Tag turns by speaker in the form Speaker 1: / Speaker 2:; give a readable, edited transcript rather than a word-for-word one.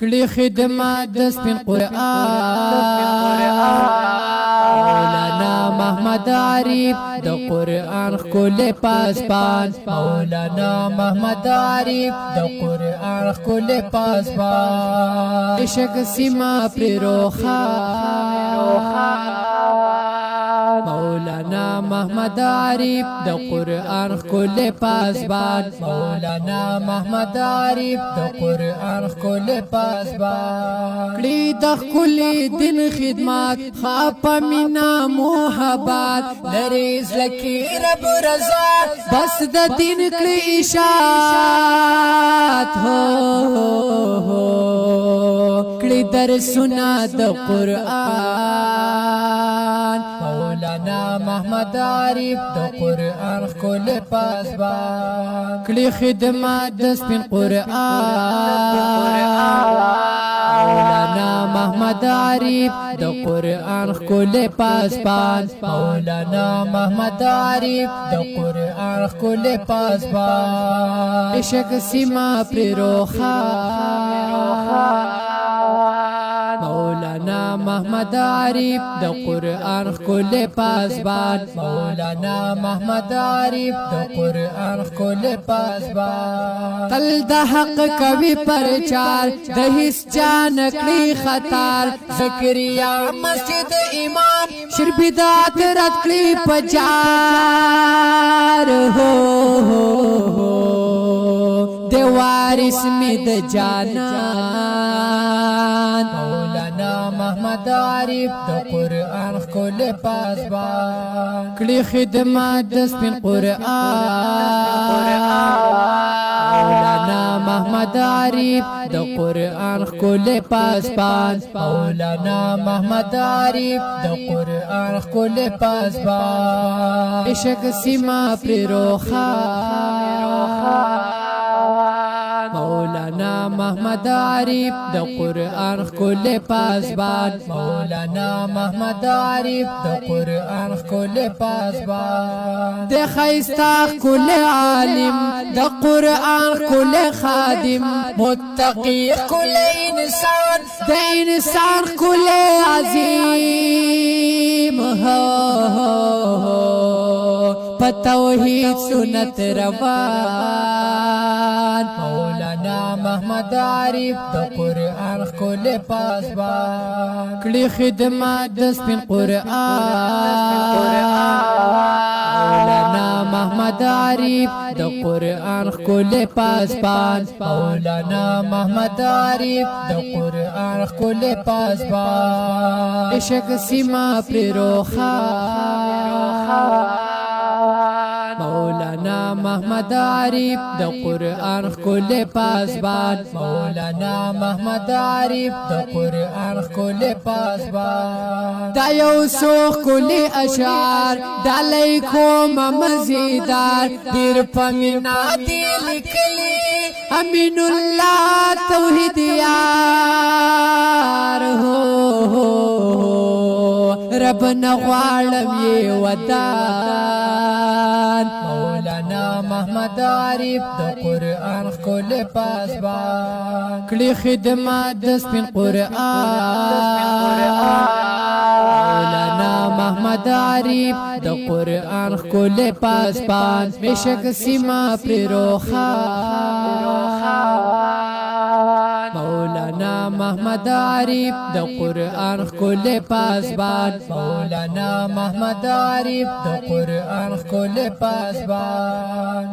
Speaker 1: کړي خدمت د سپین قرآن مولانا محمد عارف د قرآن ښکل پاسبان مولانا محمد عارف د قرآن ښکل پاسبان عشق سیما پر روخان مولانا محمد عارف د قرآن ښکل پاسبان مولانا محمد عارف د قرآن ښکل پاسبان کړي د ښکل دین خدمات خاپ مینا محبت لري زلکی رب رضا بس د دین کړي اشاعت هو کړي درسونه د قرآن مولانا محمد عارف د قرآن ښکل پاسبان کړي خدمت د سپین قرآن مولانا محمد عارف د قرآن ښکل پاسبان مولانا محمد عارف د قرآن ښکل پاسبان عشق سیما پر روخان مولانا محمد عارف د قرآن ښکل پاسبان مولانا محمد عارف د قرآن ښکل پاسبان تل د حق کوي پرچار د هیڅ چا نکړي خطر زکریا مسجد امام شر بدعت رد کړي پجار هو د وارث می د جانان مولانا محمد عارف د قرآن ښکل پاسبان کړي خدمت د سپین قرآن مولانا محمد عارف د قرآن ښکل پاسبان مولانا محمد عارف د قرآن ښکل پاسبان عشق سیما پر روخان مولانا محمد عارف د قرآن ښکل پاسبان مولانا محمد عارف د قرآن ښکل پاسبان د ښایسته ښکل عالم د قرآن ښکل خادم متقی ښکل انسان د انسان ښکل عظیم په توحید سنت روان مولانا محمد عارف د قرآن ښکل پاسبان کړي خدمت د سپین قرآن مولانا محمد عارف د قرآن ښکل پاسبان مولانا محمد عارف د قرآن ښکل پاسبان عشق سیما پر روخان مولانا محمد عارف د قرآن ښکل پاسبان مولانا محمد عارف د قرآن ښکل پاسبان دا یو څو ښکلي اشعار ډالۍ کوم مزیدار ډېر په مینه دي لیکلي امین الله توحید یار هو رب نغواړم یې ودان مولانا محمد عارف د قرآن ښکل پاسبان کړي خدمت د سپین قرآن مولانا محمد عارف د قرآن ښکل پاسبان عشق سیما پر روخان مولانا محمد عارف د قرآن ښکل پاسبان مولانا محمد عارف د قرآن ښکل پاسبان